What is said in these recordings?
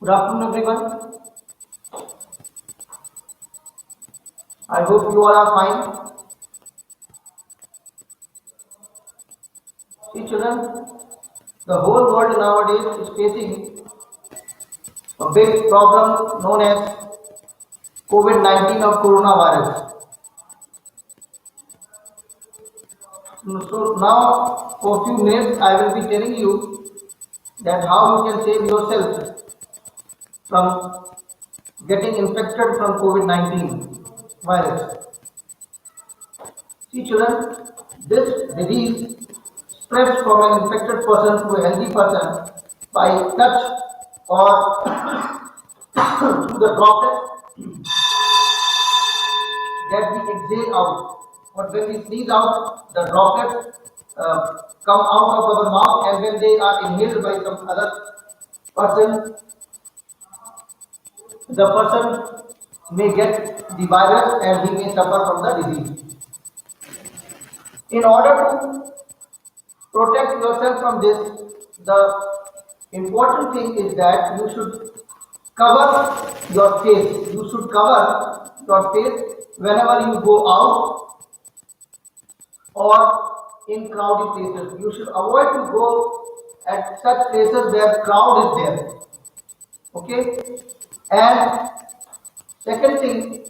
Good afternoon, everyone. I hope you all are fine. See, children, the whole world nowadays is facing a big problem known as COVID-19 or coronavirus. So now, for a few minutes, I will be telling you that how you can save yourself from getting infected from COVID-19 virus. See, children, this disease spreads from an infected person to a healthy person by touch or through the droplet that we exhale out. But when we sneeze out, the droplets come out of our mouth, and when they are inhaled by some other person, the person may get the virus and he may suffer from the disease. In order to protect yourself from this, the important thing is that you should cover your face. You should cover your face whenever you go out or in crowded places. You should avoid to go at such places where crowd is there. Okay? And second thing,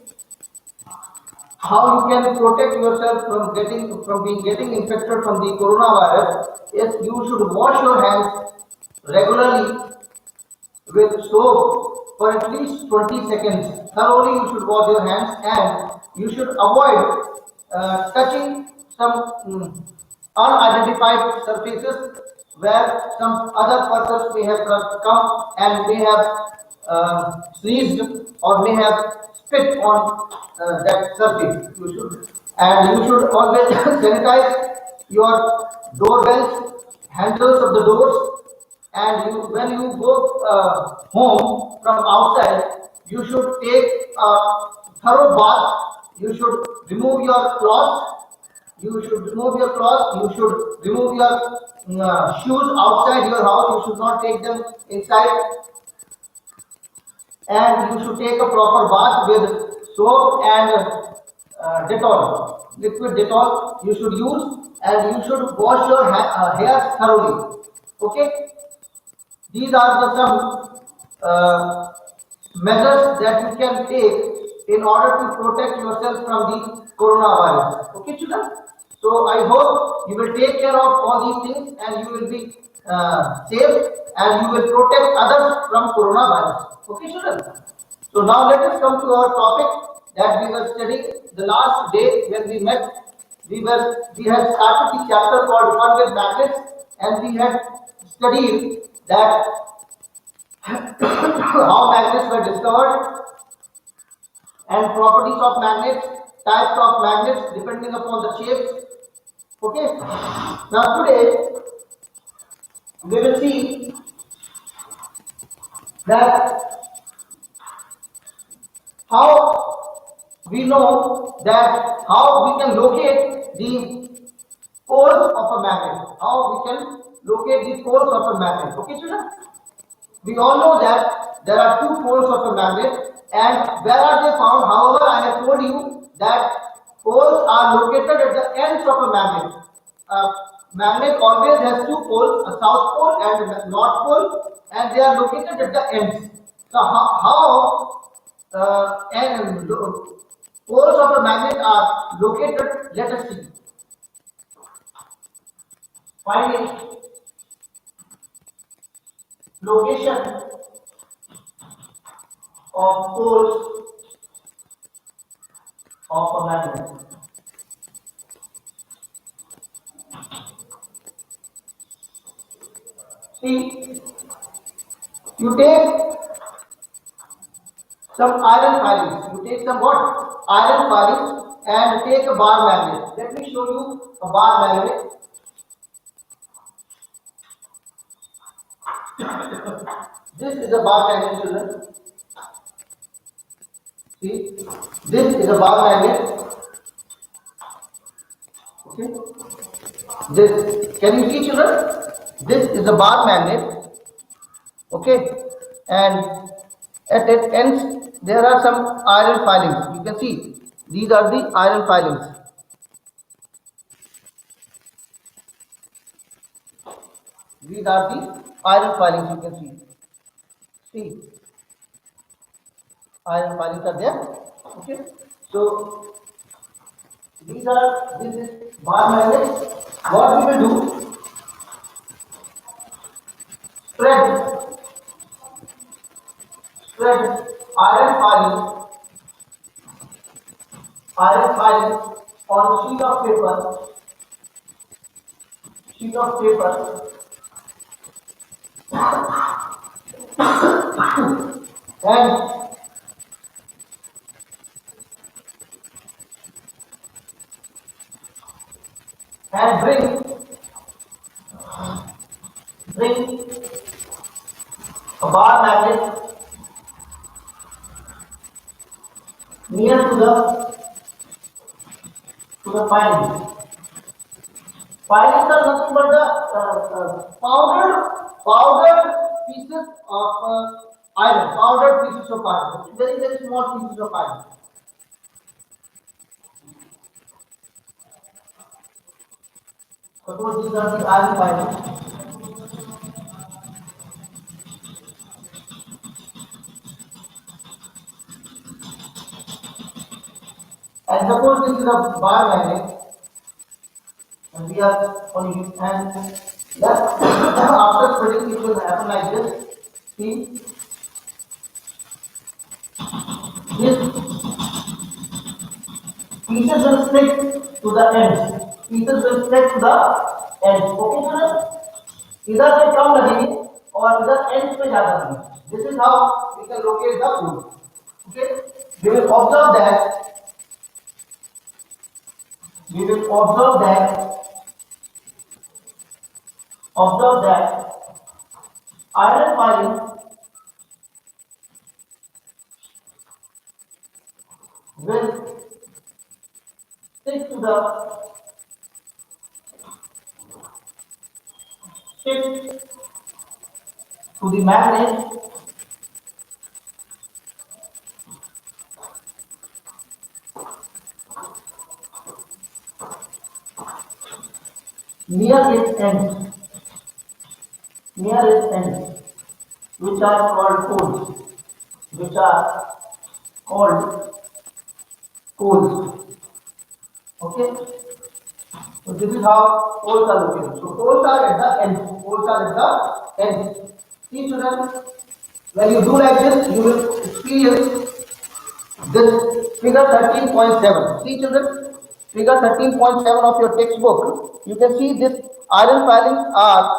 how you can protect yourself from getting infected from the coronavirus is you should wash your hands regularly with soap for at least 20 seconds. Thoroughly you should wash your hands, and you should avoid touching some unidentified surfaces where some other persons may have come and may have sneezed or may have spit on that surface. You should always sanitize your doorbells, handles of the doors, and when you go home from outside, you should take a thorough bath. You should remove your clothes. You should remove your clothes. You should remove your shoes outside your house. You should not take them inside. And you should take a proper bath with soap and Dettol, liquid Dettol you should use, and you should wash your hair thoroughly. Okay, these are the some measures that you can take in order to protect yourself from the coronavirus. Okay, children. So I hope you will take care of all these things, and you will be safe, and you will protect others from coronavirus. Okay, children. So now let us come to our topic that we were studying the last day when we met. We had started the chapter called Fun with Magnets, and we had studied that how magnets were discovered and properties of magnets, types of magnets depending upon the shape. Okay. Now today we will see that how we know that how we can locate the poles of a magnet. How we can locate the poles of a magnet. Okay, children? We all know that there are two poles of a magnet, and where are they found? However, I have told you that poles are located at the ends of a magnet. A magnet always has two poles, a south pole and a north pole, and they are located at the ends. So how and poles of a magnet are located? Let us see. Finding location of poles of a magnet. See, you take some iron filings. You take some what? Iron filings, and take a bar magnet. Let me show you a bar magnet. This is a bar magnet, children. See, this is a bar magnet. Okay. This, can you see, children? This is a bar magnet. Okay. and at its ends there are some iron filings. You can see these are the iron filings. These are the iron filings, you can see. See, iron filings are there. Okay, so this is bar magnet. What we will do, spread iron filing on sheet of paper, and bring a bar magnet near to the filing. Filings are nothing but the powdered pieces of iron, powdered pieces of iron, very small pieces of iron. Suppose these are the iron filings. And suppose this is a bar magnet, and we are on it, and that after spreading it will happen like this. See, this pieces will stick to the ends. Pieces will stick to the ends. Okay, children? इधर से कम लगेंगे और इधर and पे ज्यादा लगेंगे. This is how we can locate the pole. Okay, we will observe that iron filing will stick to the magnet near its ends, which are called poles. Okay, so this is how poles are located. So poles are at the ends. See, children, when you do like this, you will experience this figure 13.7. See, children, figure 13.7 of your textbook. You can see this iron filings are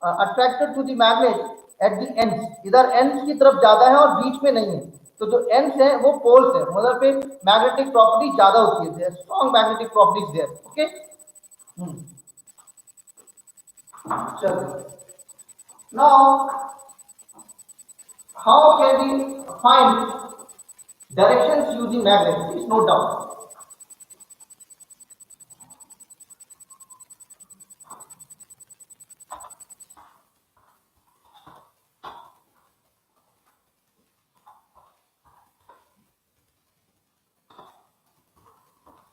attracted to the magnet at the ends. इधर ends की तरफ ज्यादा है और बीच में नहीं है. तो जो ends है वो poles है, मतलब पे magnetic property ज्यादा होती है. There are strong magnetic properties there. Okay. चलो. Now, how can we find directions using magnet? Please note down.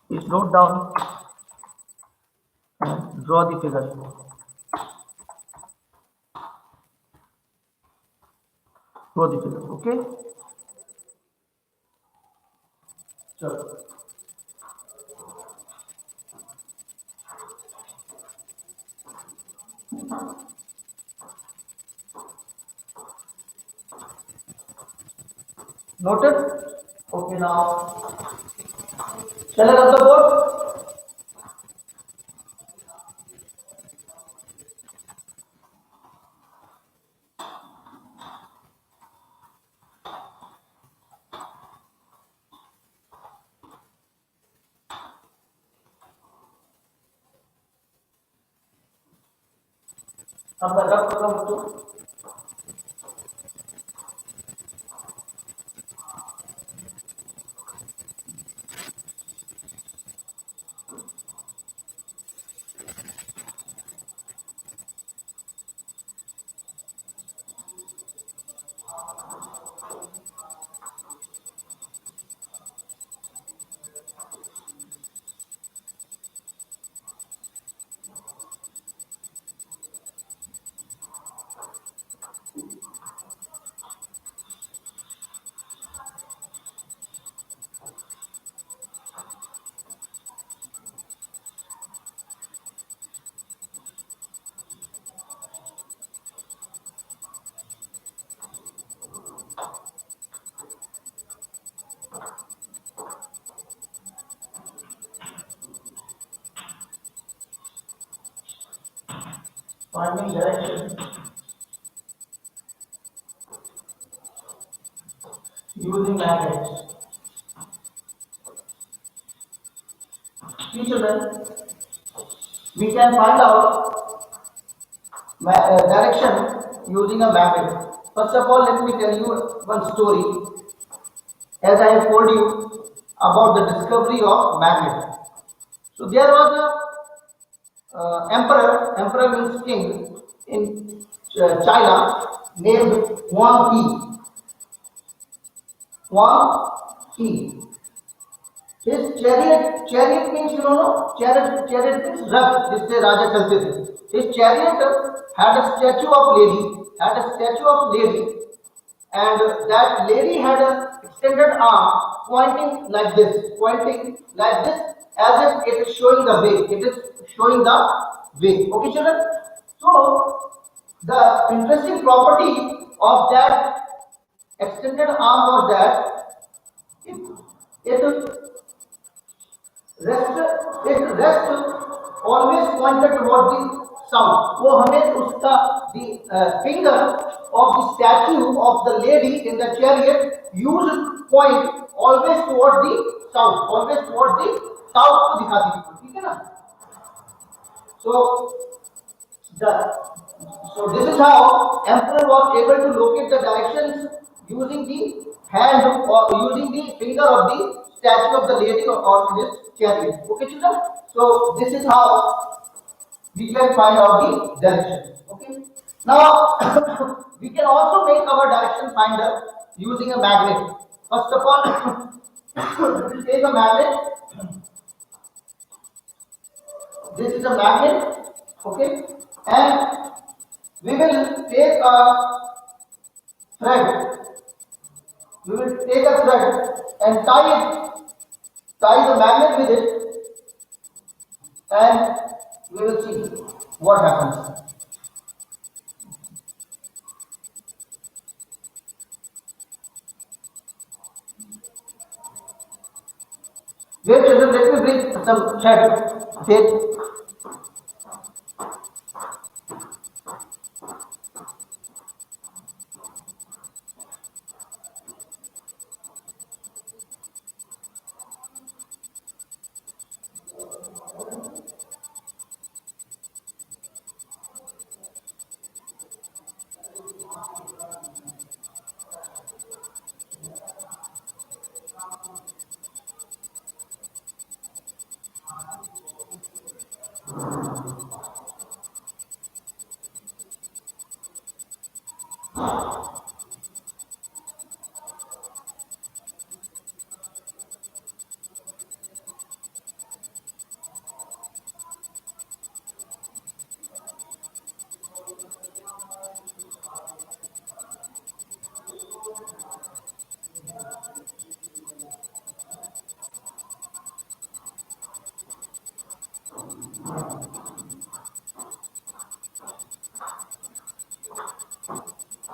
Please note down and draw the figure. Okay. So, noted? Okay, now shall I rub the board? अब मैं रब करता हूँ बच्चों. finding direction using magnets. See children, we can find out direction using a magnet. First of all, let me tell you one story. As I have told you about the discovery of magnet. So there was a emperor means king in China named Huang Yi. Huang Yi. His chariot means chariot means रथ जिससे राजा चलते थे. His chariot had a statue of lady, and that lady had a extended arm pointing like this, as if it is showing the way. Okay, children. So the interesting property of that extended arm was that it rest always pointed towards the south. वो हमें उसका the finger of the statue of the lady in the chariot used point always towards the south, को दिखाती थी. ठीक है ना? So this is how emperor was able to locate the directions using the hand or using the finger of the statue of the lady on his chariot. Okay, children. So this is how we can find out the direction. Okay. Now we can also make our direction finder using a magnet. First of all, we will take a magnet. This is a magnet. Okay, and we will take a thread. And tie the magnet with it, and we will see what happens. Wait, children, let me bring some thread.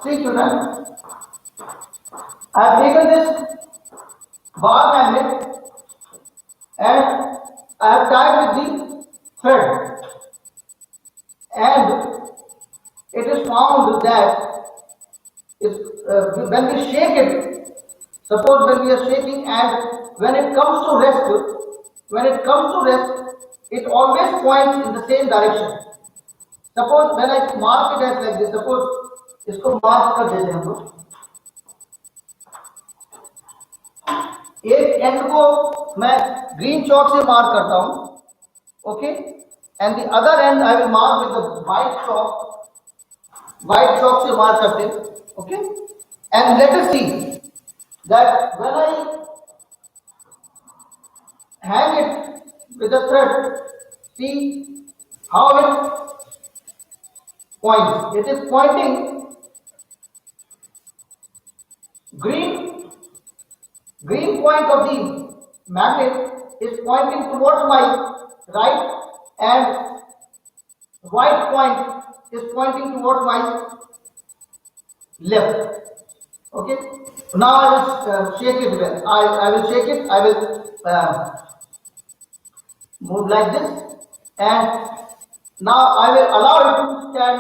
See children, I have taken this bar magnet and I have tied with the thread, and it is found that when we shake it, suppose when we are shaking and when it comes to rest, it always points in the same direction. Suppose when I mark it as like this, suppose इसको mark कर देते हैं हम लोग. एक and को मैं green chalk से मार्क करता हूं. Okay, and the other and I will mark with the white chalk से मार्क करते हैं. Okay, and let us see that when I hang it with the thread, see how it points. It is pointing green point of the magnet is pointing towards my right, and white point is pointing towards my left. Okay, now I will shake it. I will shake it. I will move like this, and Now I will allow it to stand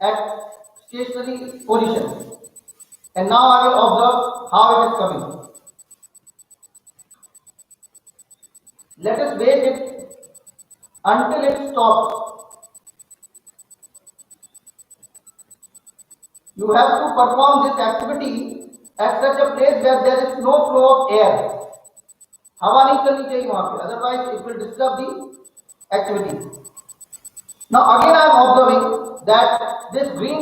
at stationary position. And now I will observe how it is coming. Let us wait it until it stops. You have to perform this activity at such a place where there is no flow of air. हवा नहीं चलनी चाहिए वहां पे, otherwise it will disturb the activity. Now again I am observing that this green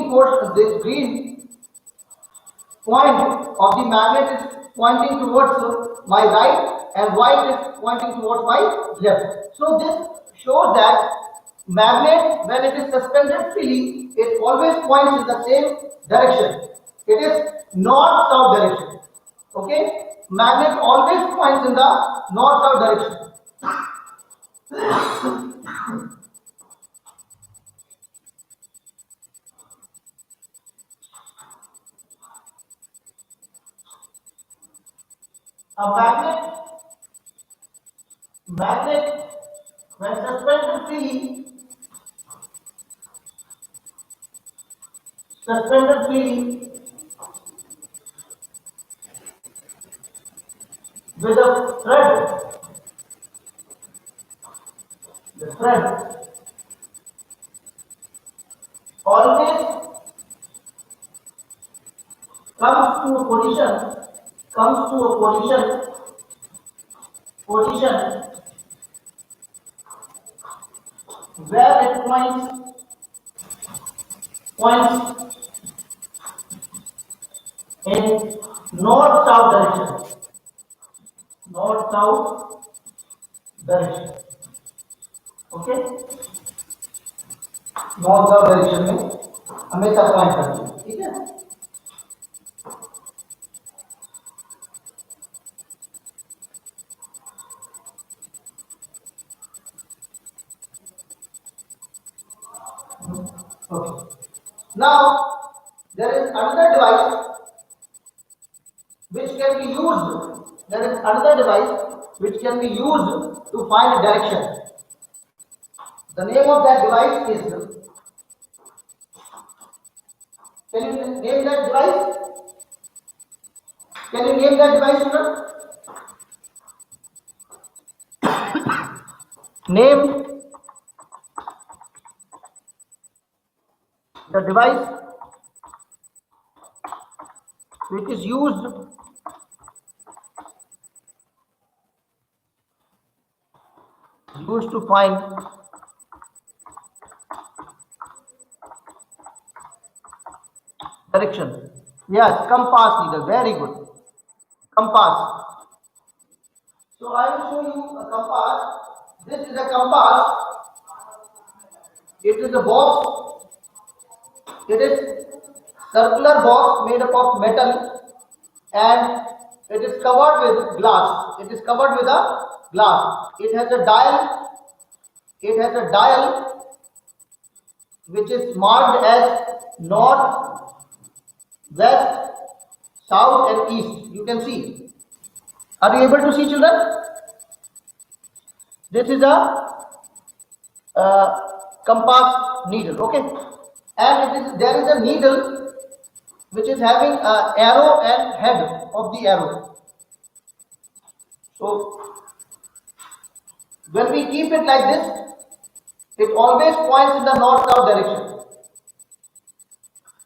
point of the magnet is pointing towards my right and white is pointing towards my left. So this shows that magnet, when it is suspended freely, it always points in the same direction. It is north-south direction. Okay? Magnet always points in the north-south direction. A magnet when suspended freely with a thread, the thread always comes to a position where it points in north-south direction. North-south direction. Okay? North-south direction में हमेशा point करते हैं, ठीक है? Okay. Now there is another device which can be used. There is another device which can be used to find direction. The name of that device is. Can you name that device? Can you name that device, children? Name the device which is used to find direction. Yes, compass needle. Very good. Compass. So I will show you a compass. This is a compass. It is a box. It is circular box made up of metal and it is covered with glass. It is covered with a glass. It has a dial. It has a dial which is marked as north, west, south and east. You can see. Are you able to see, children? This is a compass needle. Okay. And there is a needle which is having an arrow and head of the arrow. So when we keep it like this, it always points in the north-south direction.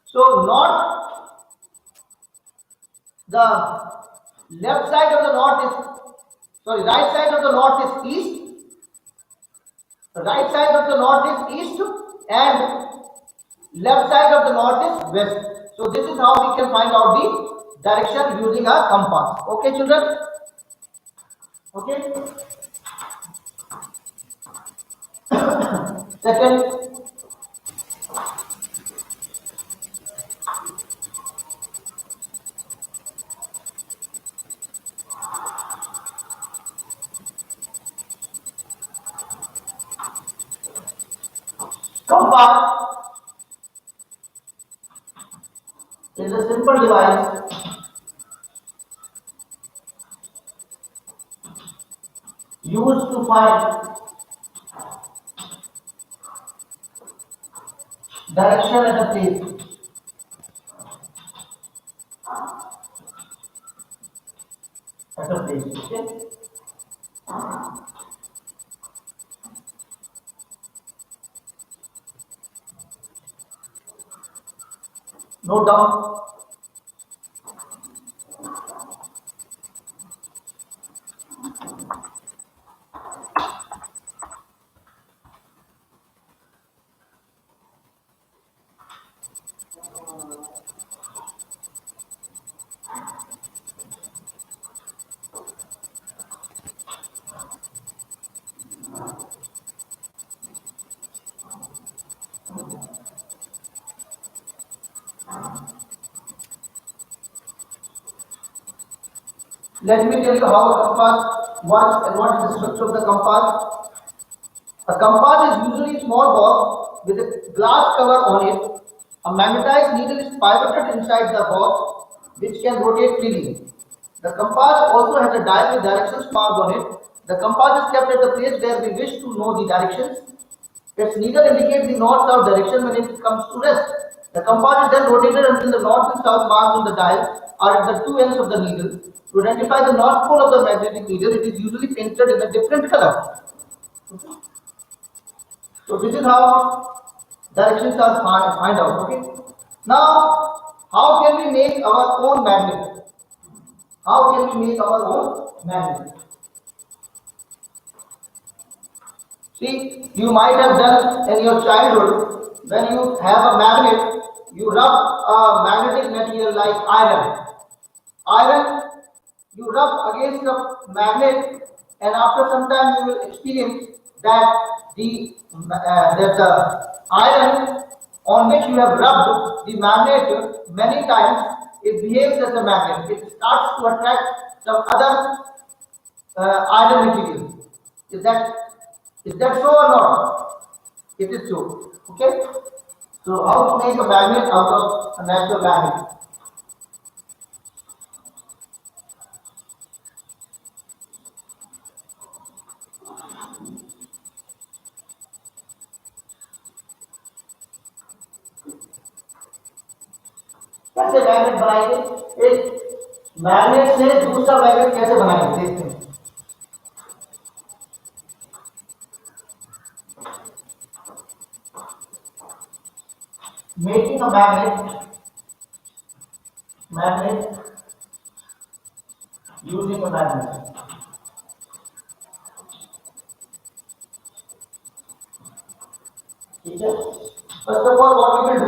So the left side of the right side of the north is east. The right side of the north is east and left side of the north is west. So this is how we can find out the direction using a compass. Okay, children? Okay. Second, compass is a simple device used to find direction at a place. At a place. Okay. Note down. Let me tell you how a compass works and what is the structure of the compass. A compass is usually a small box with a glass cover on it. A magnetized needle is pivoted inside the box, which can rotate freely. The compass also has a dial with directions marked on it. The compass is kept at the place where we wish to know the directions. Its needle indicates the north-south direction when it comes to rest. The compass is then rotated until the north and south marks on the dial are at the two ends of the needle. To identify the north pole of the magnetic needle, it is usually painted in a different color. So this is how directions are find out. Okay. Now, how can we make our own magnet? How can we make our own magnet? See, you might have done in your childhood when you have a magnet, you rub a magnetic material like iron. Iron, you rub against the magnet, and after some time you will experience that the iron on which you have rubbed the magnet many times, it behaves as a magnet. It starts to attract some other iron material. Is that so or not? It is so. Okay. So how to make a magnet out of a natural magnet? कैसे magnet बनाएंगे? एक magnet से दूसरा magnet कैसे बनाएंगे देखते हैं. Making a magnet using a magnet. ठीक है. First of all, what we will do?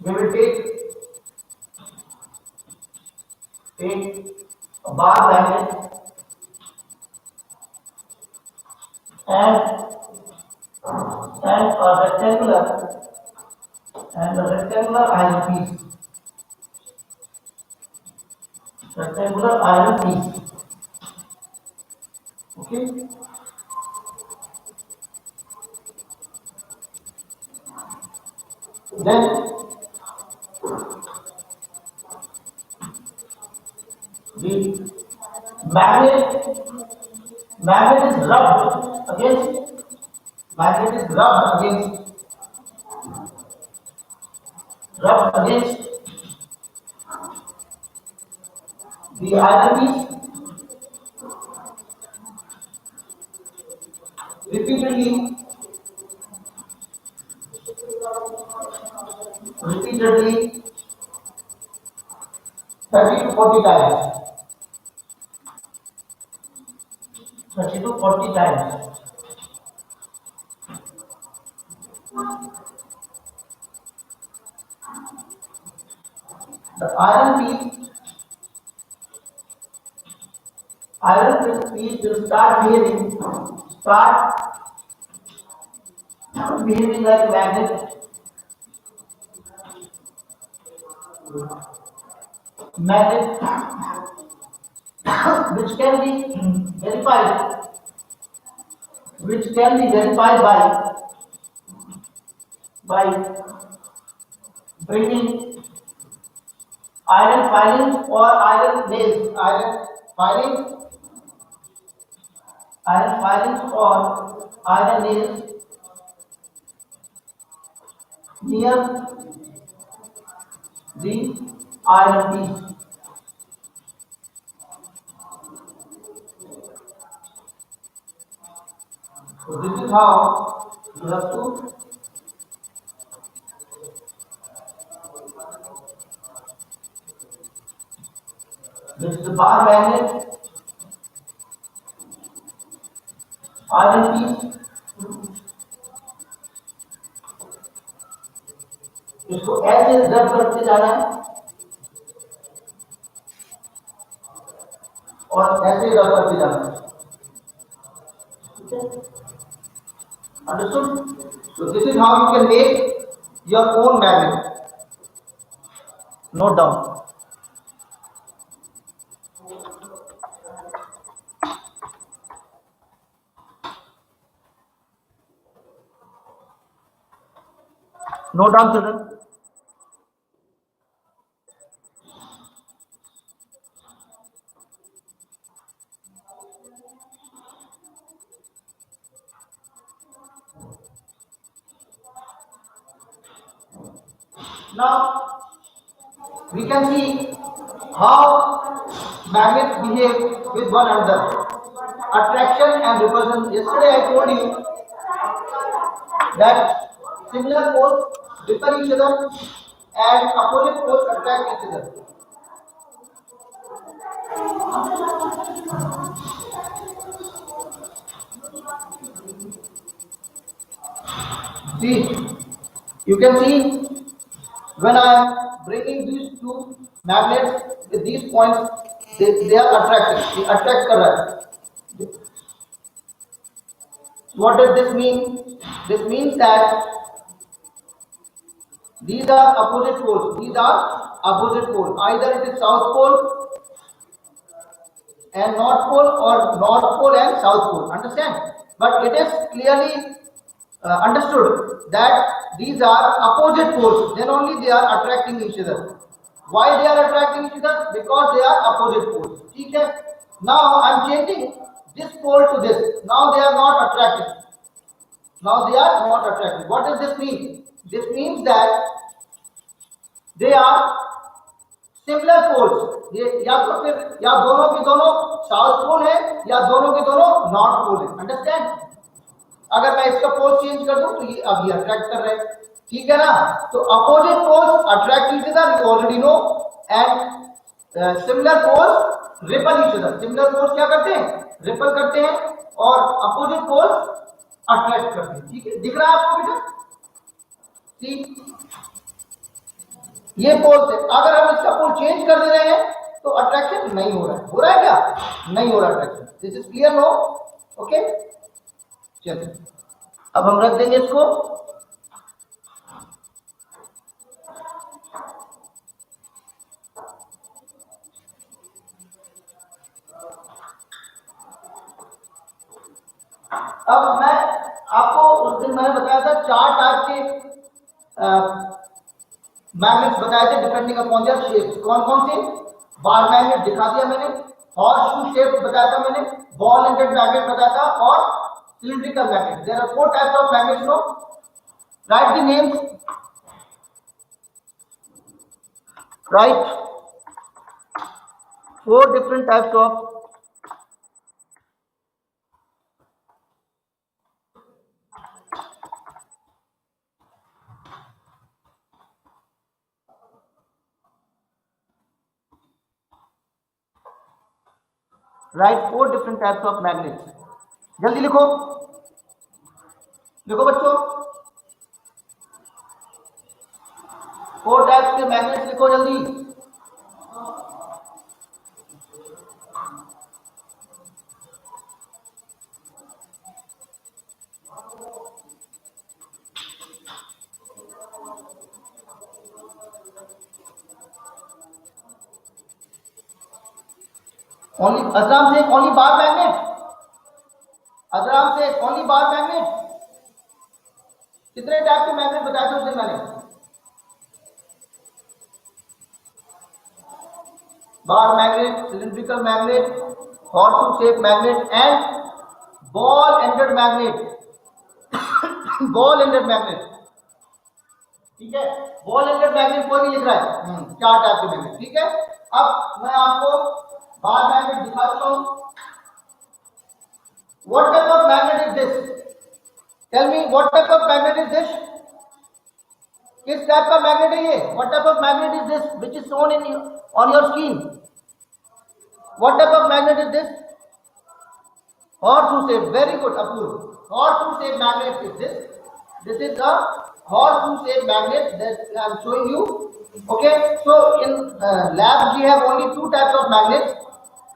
We will take a bar magnet and a rectangular iron piece. Rectangular iron piece. Okay. Then the magnet is rubbed against the iron piece repeatedly 30 to 40 times. 30 to 40 times. The iron piece will start behaving like a magnet. Which can be verified by bringing iron filings or iron nails, iron filings iron filings or iron nails near the iron piece. So this is how you have to this is the bar magnet iron piece. इसको ऐसे रब करते जाना है और ऐसे रब करते जाना है. Understood? So this is how you can make your own magnet. Note down. Note down, children. Now we can see how magnets behave with one another. Attraction and repulsion. Yesterday I told you that similar poles repel each other and opposite poles attract each other. See, you can see when I am bringing these two magnets with these points, they are attracting. They attract कर रहा है. What does this mean? This means that these are opposite poles. These are opposite poles. Either it is south pole and north pole or north pole and south pole. Understand? But it is clearly understood that these are opposite poles. Then only they are attracting each other. Why they are attracting each other? Because they are opposite poles. Okay? Now I am changing this pole to this. Now they are not attracting. Now they are not attracting. What does this mean? This means that they are similar poles. ये या तो फिर या दोनों की दोनों south pole है या दोनों की दोनों नॉर्थ पोल है. अंडरस्टैंड? अगर मैं इसका पोल चेंज कर दूं तो ये अब ये अट्रैक्ट कर रहे हैं. ठीक है ना? तो opposite poles attract each other, you already know, and similar poles repel each other. Similar poles क्या करते हैं? रिपल करते हैं और अपोजिट पोल्स अट्रैक्ट करते हैं. ठीक है? दिख रहा है आपको बेटा? ठीक, ये पोल से अगर हम इसका पोल चेंज कर दे रहे हैं तो अट्रैक्शन नहीं हो रहा है. हो रहा है क्या? नहीं हो रहा attraction. This is clear? No? Okay, चलिए अब हम रख देंगे इसको. अब मैं आपको उस दिन मैंने बताया था 4 टाइप के मैग्नेट्स बताए थे डिपेंडिंग अपॉन देयर शेप. कौन कौन से? बार मैग्नेट दिखा दिया मैंने, हॉर्स शू शेप बताया था मैंने, बॉल एंडेड मैग्नेट बताया था और cylindrical magnet. There are 4 types of magnets. No, write the names. Write 4 different types of write 4 different types of magnets. जल्दी लिखो, लिखो बच्चों. 4 टाइप्स के मैग्नेट्स लिखो जल्दी. ओनली अजराम से ओनली बार मैग्नेट. अजराम से ओनली बार मैग्नेट. कितने टाइप के मैग्नेट बताए थे उस दिन मैंने? Bar magnet, cylindrical magnet, horse shape magnet and ball ended magnet ball ended magnet, ठीक है, बॉल एंडेड मैग्नेट कोई भी लिख रहा है, 4 टाइप के मैग्नेट, ठीक है। अब मैं आपको बार मैग्नेट दिखा देता हूं। What type of magnet is this? Tell me what type of magnet is this? किस टाइप का मैग्नेट है ये? What type of magnet is this which is shown in on your screen? What type of magnet is this? Horseshoe shape, very good, Apurva. Horseshoe shape magnet is this. This is a horseshoe shape magnet that I am showing you. Okay, so in lab we have only 2 types of magnets,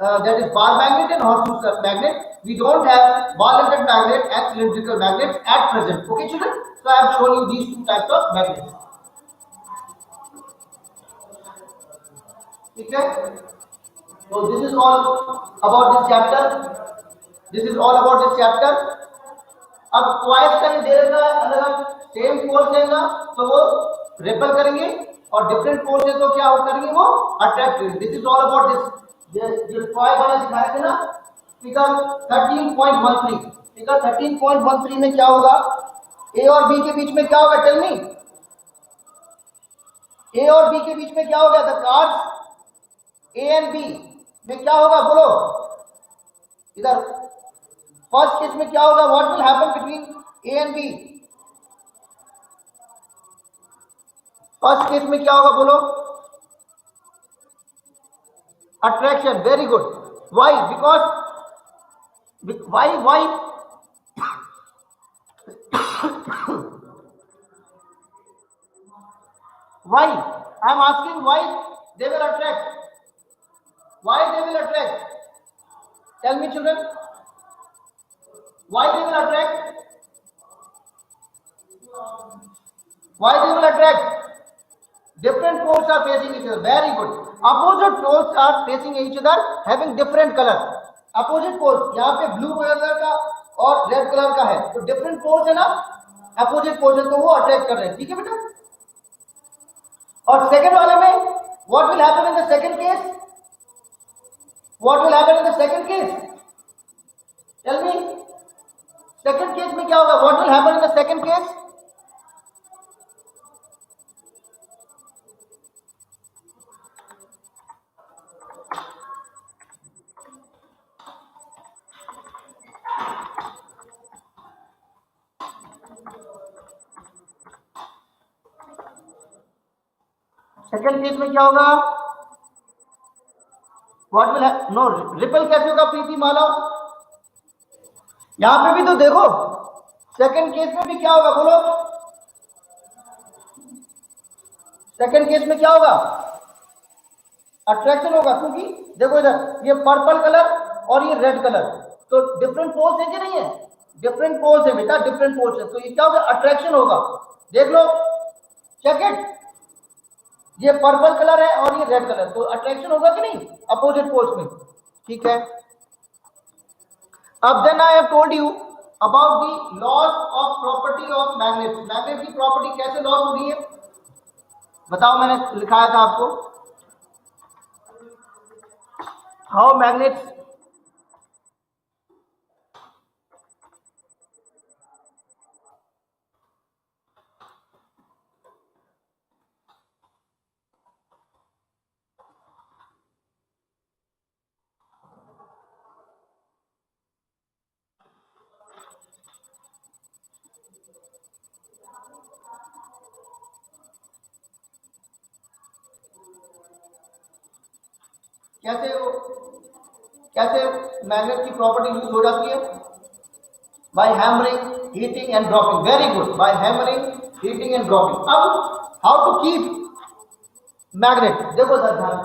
that is bar magnet and horseshoe magnet. We don't have ball-ended magnet and cylindrical magnets at present. Okay, children. So I have shown you these 2 types of magnets. Okay. So this is all about this chapter. This is all about this chapter. अब क्वाइस का दे रखा है, अगर same force है ना तो वो repel करेंगे और डिफरेंट फोर्स है तो क्या करेंगे, वो अट्रैक्ट करेंगे। This is all about this. जो क्वाइस वाला दिखाया था ना फिगर 13.13, फिगर 13.13 में क्या होगा, ए और बी के बीच में क्या होगा, टेल मी, ए और बी के बीच में क्या होगा, the cards A and B में क्या होगा, बोलो इधर। फर्स्ट केस में क्या होगा, what will happen between A and B? First case में क्या होगा, बोलो, attraction, very good. Why? Because why why why I am asking, why they will attract, why they will attract, tell me children, why they will attract? Why they will attract? Different poles are facing each other, very good. Opposite poles are facing each other having different color. Opposite poles, यहाँ पे blue colour का और red colour का है, तो different poles है ना, opposite poles है, तो वो अट्रैक्ट कर रहे हैं, ठीक है बेटा। और सेकंड वाले में what will happen in the second case? What will happen in the second case? Tell me, second case में क्या होगा, what will happen in the second case? Second case में क्या होगा, व्हाट विल नो रिपल कैसे होगा, प्रीति माला, यहां पे भी तो देखो, सेकंड केस में भी क्या होगा, बोलो, सेकंड केस में क्या होगा, अट्रैक्शन होगा, क्योंकि देखो इधर ये पर्पल कलर और ये रेड कलर, तो डिफरेंट पोल्स है कि नहीं है, डिफरेंट पोल्स है बेटा, डिफरेंट पोल्स है, तो ये क्या होगा, अट्रैक्शन होगा। देख लो, चेक इट, ये पर्पल कलर है और ये रेड कलर, तो अट्रैक्शन होगा कि नहीं अपोजिट पोल्स में, ठीक है। अब then I have told you about the loss of property of magnet. Magnet की प्रॉपर्टी कैसे लॉस हो रही है बताओ, मैंने लिखाया था आपको, हाउ मैग्नेट्स कैसे मैग्नेट की प्रॉपर्टी यूज हो जाती है, by hammering, heating and dropping, very good, by hammering, heating and dropping. अब हाउ टू कीप मैग्नेट, देखो सर ध्यान,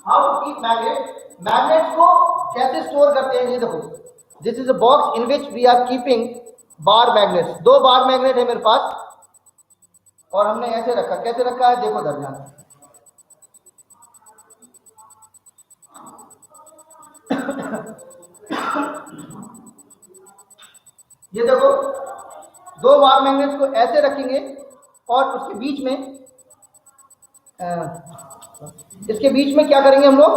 how to keep magnet, magnet को कैसे स्टोर करते हैं, ये देखो, this is a box in which we are keeping bar magnets, 2 bar magnet है मेरे पास और हमने ऐसे रखा, कैसे रखा है देखो सर ध्यान, ये देखो 2 बार मैग्नेट्स को ऐसे रखेंगे और उसके बीच में इसके बीच में क्या करेंगे हम लोग,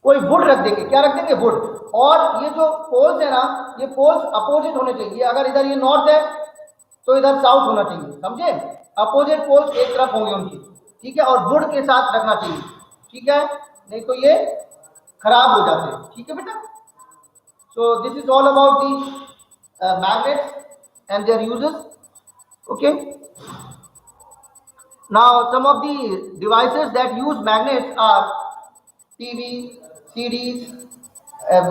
कोई वुड रख देंगे, क्या रख देंगे, वुड। और ये जो पोल्स है ना, ये पोल्स अपोजिट होने चाहिए। अगर इधर ये नॉर्थ है तो इधर साउथ होना चाहिए, समझे। अपोजिट पोल्स एक तरफ होंगे उनकी, ठीक है। और वुड के साथ रखना चाहिए, ठीक है, नहीं तो ये खराब हो जाते हैं, ठीक है बेटा। So this is all about the magnets and there uses, okay. Now some of the devices that use magnets are TV, CDs,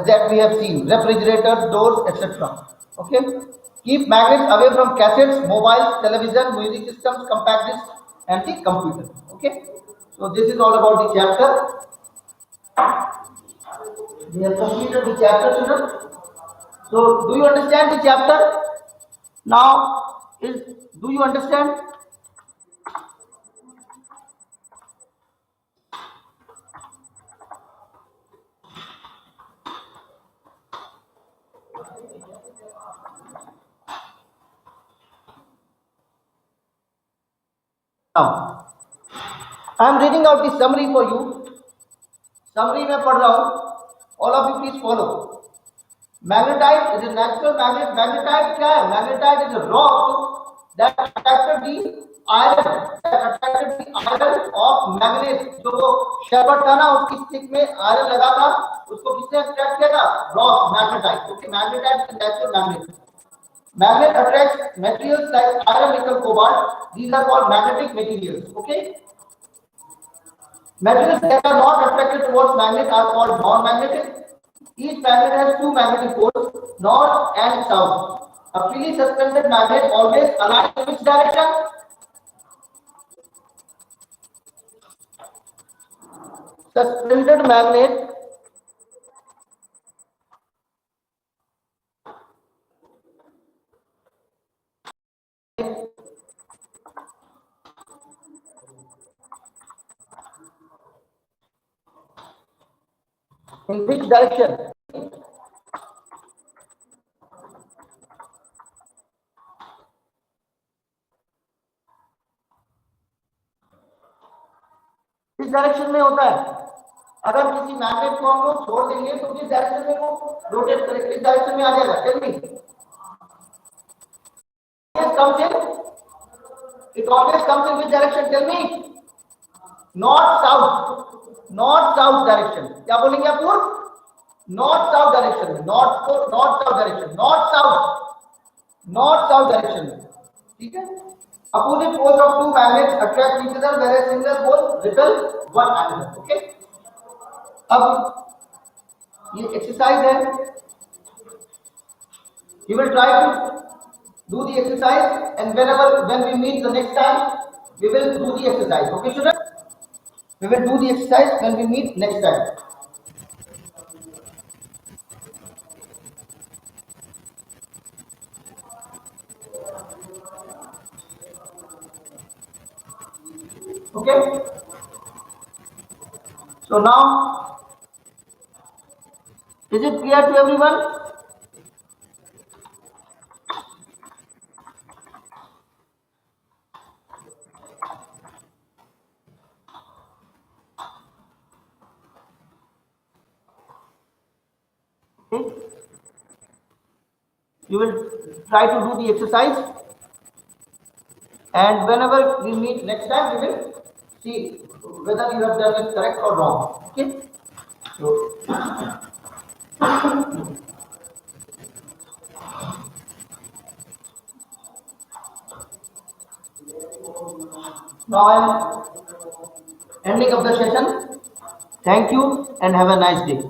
that we have seen, refrigerators, doors, etc. Okay. Keep magnets away from cassettes, mobiles, television, music systems, compact discs, and the computer. Okay. So this is all about the chapter. We have completed the chapter, children. So do you understand the chapter? Now, do you understand? Now, I am reading out the summary for you. Summary में पढ़ रहा हूँ. All of you please follow. Magnetite is a natural magnet. Magnetite क्या है? Magnetite is a rock that attracted the iron. That attracted the iron of magnets. जो शरबत था ना, उसकी स्टिक में आयरन लगा था, उसको किसने अट्रैक्ट किया था? Rock, magnetite. Okay, magnetite is a natural magnet. Magnet attracts materials like iron, nickel, cobalt. These are called magnetic materials. Okay. Materials that are not attracted towards magnet are called non-magnetic. Each magnet has two magnetic poles, north and south. A freely suspended magnet always aligns in which direction? Suspended magnet in which direction? किस direction में होता है? अगर किसी magnet को हम लोग छोड़ देंगे तो किस डायरेक्शन में वो रोटेट करेगा, किस डायरेक्शन में आ जाएगा? Tell me. It always comes in which direction? Tell me. North south. North south direction. क्या बोलेंगे आप लोग? North south direction. North south direction. North south direction. ठीक है. Opposite poles of two magnets attract each other, whereas similar poles repel one another. Okay. अब ये exercise है. You will try to do the exercise, and when we meet the next time, we will do the exercise. Okay, children? We will do the exercise when we meet next time. Okay. So now, is it clear to everyone? Okay. You will try to do the exercise, and whenever we meet next time, we will see whether you have done it correct or wrong. Okay. So now I am ending of the session. Thank you and have a nice day.